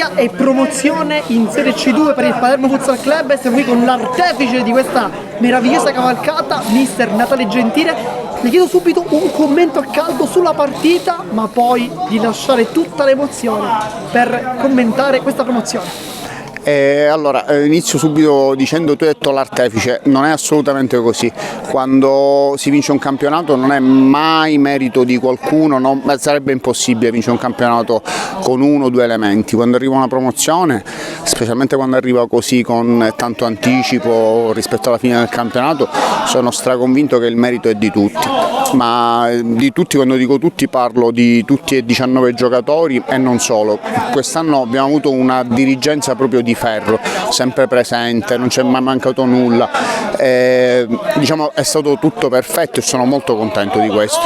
vittoria e promozione in Serie C2 per il Palermo Futsal Club. Siamo qui con l'artefice di questa meravigliosa cavalcata, mister Natale Gentile. Le chiedo subito un commento a caldo sulla partita, ma poi di lasciare tutta l'emozione per commentare questa promozione. Allora, inizio subito dicendo: tu hai detto l'artefice, non è assolutamente così. Quando si vince un campionato non è mai merito di qualcuno, sarebbe impossibile vincere un campionato con uno o due elementi. Quando arriva una promozione, specialmente quando arriva così con tanto anticipo rispetto alla fine del campionato, sono straconvinto che il merito è di tutti, ma di tutti, quando dico tutti parlo di tutti e 19 giocatori e non solo. Quest'anno abbiamo avuto una dirigenza proprio di ferro, sempre presente, non c'è mai mancato nulla, diciamo è stato tutto perfetto e sono molto contento di questo.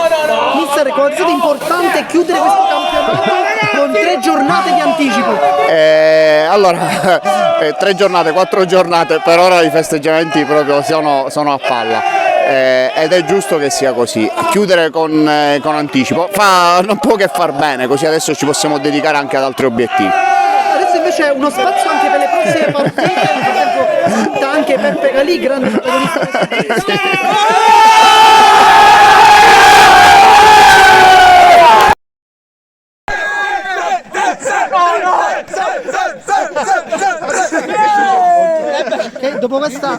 Mister, quanto è stato importante chiudere questo campionato con 3 giornate di anticipo? Allora, 3 giornate, 4 giornate, per ora i festeggiamenti proprio sono a palla. Ed è giusto che sia così, chiudere con anticipo non può che far bene, così adesso ci possiamo dedicare anche ad altri obiettivi. Adesso invece uno spazio anche per le prossime partite, per esempio anche Peppe Galì, grande protagonista. Ok, dopo questa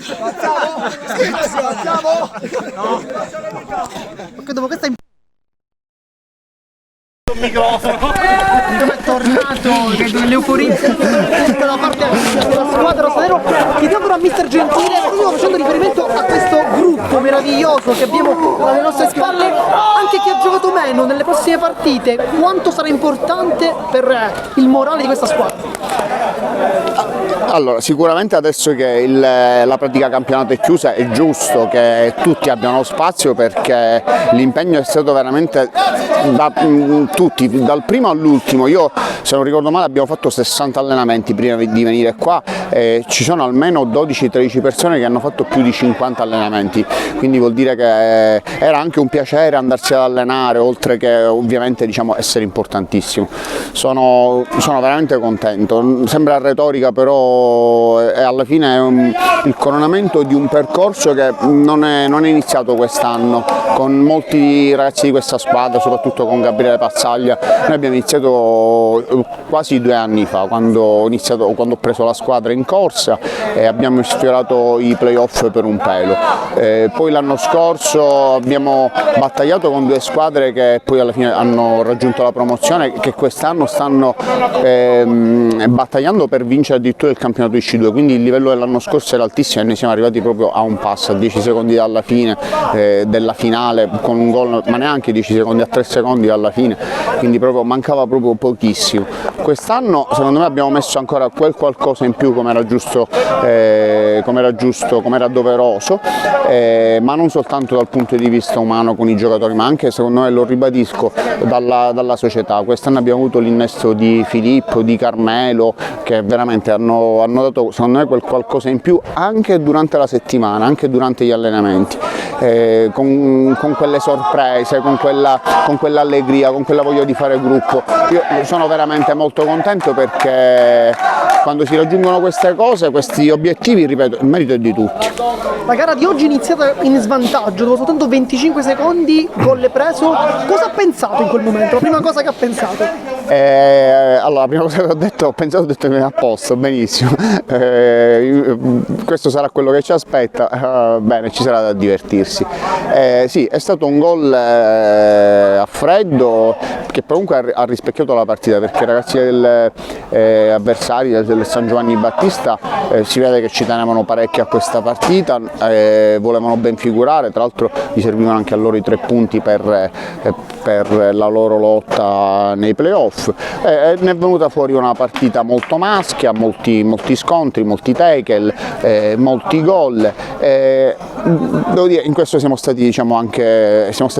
microfono è tornato l'euforia da parte della squadra rossonero. Chiediamo a mister Gentile, stiamo facendo riferimento a questo gruppo meraviglioso che abbiamo alle nostre spalle, anche chi ha giocato meno nelle prossime partite, quanto sarà importante per il morale di questa squadra? Allora, sicuramente adesso che la pratica campionato è chiusa è giusto che tutti abbiano spazio, perché l'impegno è stato veramente da tutti, dal primo all'ultimo. Io, se non ricordo male, abbiamo fatto 60 allenamenti prima di venire qua, ci sono almeno 12-13 persone che hanno fatto più di 50 allenamenti, quindi vuol dire che era anche un piacere andarsi ad allenare, oltre che ovviamente essere importantissimo. Sono veramente contento, sembra retorica, però alla fine è il coronamento di un percorso che non è iniziato quest'anno, con molti ragazzi di questa squadra, soprattutto con Gabriele Pazzaglia. Noi abbiamo iniziato quasi 2 anni fa, quando ho preso la squadra in corsa, e abbiamo sfiorato i playoff per un pelo. Poi l'anno scorso abbiamo battagliato con 2 squadre che poi alla fine hanno raggiunto la promozione, che quest'anno stanno battagliando per vincere addirittura il campionato di C2, quindi il livello dell'anno scorso era altissimo e noi siamo arrivati proprio a un passo, a 10 secondi dalla fine della finale, con un gol, ma neanche 10 secondi, a 3 secondi dalla fine, quindi mancava proprio pochissimo. Quest'anno secondo me abbiamo messo ancora quel qualcosa in più, come era giusto, come era doveroso, ma non soltanto dal punto di vista umano con i giocatori, ma anche, secondo me, lo ribadisco, dalla società. Quest'anno abbiamo avuto l'innesto di Filippo, di Carmelo, che veramente hanno dato, secondo me, quel qualcosa in più anche durante la settimana, anche durante gli allenamenti, con quelle sorprese, con quell'allegria, con quella voglia di fare gruppo. Io sono veramente molto contento, perché quando si raggiungono queste cose, questi obiettivi, ripeto, il merito è di tutti. La gara di oggi è iniziata in svantaggio, dopo soltanto 25 secondi, gol preso. Cosa ha pensato in quel momento? La prima cosa che ha pensato? Allora, la prima cosa che ho detto che è a posto, benissimo. Questo sarà quello che ci aspetta, bene, ci sarà da divertirsi. Sì, è stato un gol a freddo, che comunque ha rispecchiato la partita, perché i ragazzi avversari del San Giovanni Battista si vede che ci tenevano parecchio a questa partita, volevano ben figurare, tra l'altro gli servivano anche a loro i 3 punti per la loro lotta nei playoff. Ne è venuta fuori una partita molto maschia, molti scontri, molti tackle, molti gol. Devo dire, in questo siamo stati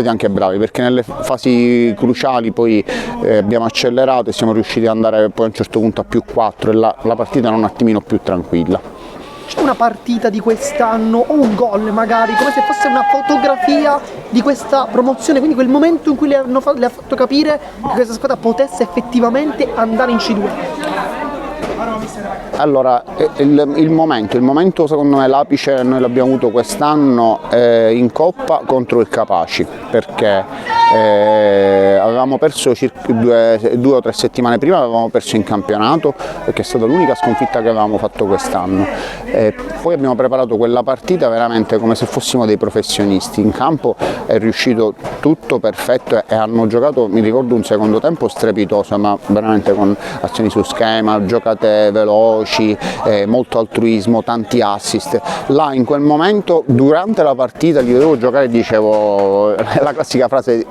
anche bravi, perché nelle fasi cruciali poi abbiamo accelerato e siamo riusciti ad andare poi a un certo punto a +4, e la partita era un attimino più tranquilla. C'è una partita di quest'anno o un gol magari, come se fosse una fotografia di questa promozione, quindi quel momento in cui le ha fatto capire che questa squadra potesse effettivamente andare in C2? Allora, il momento secondo me l'apice noi l'abbiamo avuto quest'anno in Coppa contro il Capaci, perché avevamo perso circa 2 o 3 settimane prima, avevamo perso in campionato, perché è stata l'unica sconfitta che avevamo fatto quest'anno. Poi abbiamo preparato quella partita veramente come se fossimo dei professionisti, in campo è riuscito tutto perfetto e hanno giocato, mi ricordo, un secondo tempo strepitoso, ma veramente con azioni su schema, giocate veloci, molto altruismo, tanti assist. Là in quel momento durante la partita li vedevo giocare e dicevo la classica frase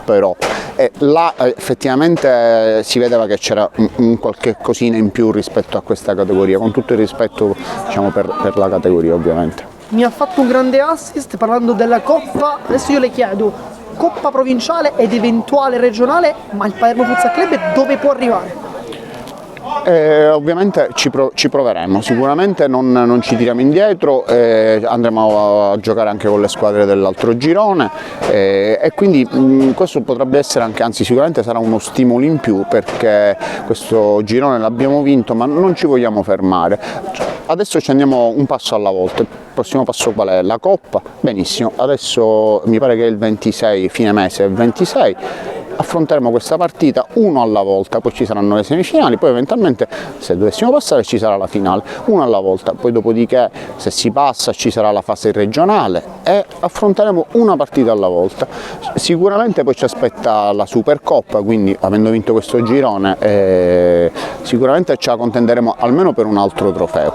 però, e là effettivamente si vedeva che c'era un qualche cosina in più rispetto a questa categoria, con tutto il rispetto, diciamo, per la categoria ovviamente. Mi ha fatto un grande assist parlando della Coppa, adesso io le chiedo, Coppa provinciale ed eventuale regionale, ma il Palermo Futsal Club dove può arrivare? Ovviamente ci proveremo, sicuramente non ci tiriamo indietro, andremo a giocare anche con le squadre dell'altro girone e quindi questo potrebbe essere anche, anzi sicuramente sarà uno stimolo in più, perché questo girone l'abbiamo vinto ma non ci vogliamo fermare. Adesso ci andiamo un passo alla volta. Il prossimo passo qual è? La Coppa? Benissimo, adesso mi pare che è il 26, fine mese, il 26. Affronteremo questa partita uno alla volta, poi ci saranno le semifinali, poi eventualmente se dovessimo passare ci sarà la finale, uno alla volta, poi dopodiché se si passa ci sarà la fase regionale e affronteremo una partita alla volta. Sicuramente poi ci aspetta la Supercoppa, quindi avendo vinto questo girone sicuramente ce la contenderemo almeno per un altro trofeo.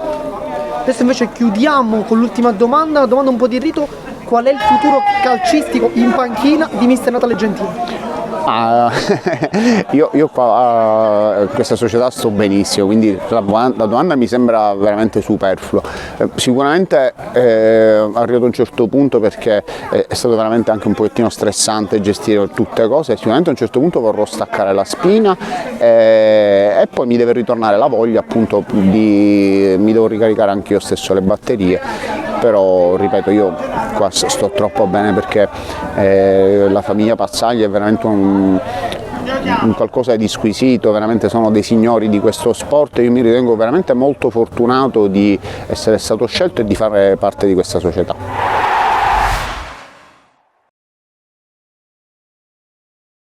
Adesso invece chiudiamo con l'ultima domanda, una domanda un po' di rito: qual è il futuro calcistico in panchina di mister Natale Gentile? Io qua in questa società sto benissimo, quindi la domanda mi sembra veramente superflua. Sicuramente è arrivato a un certo punto, perché è stato veramente anche un pochettino stressante gestire tutte cose, sicuramente a un certo punto vorrò staccare la spina e poi mi deve ritornare la voglia, appunto, mi devo ricaricare anche io stesso le batterie, però ripeto, io qua sto troppo bene, perché la famiglia Pazzaglia è veramente un qualcosa di squisito, veramente sono dei signori di questo sport e io mi ritengo veramente molto fortunato di essere stato scelto e di fare parte di questa società.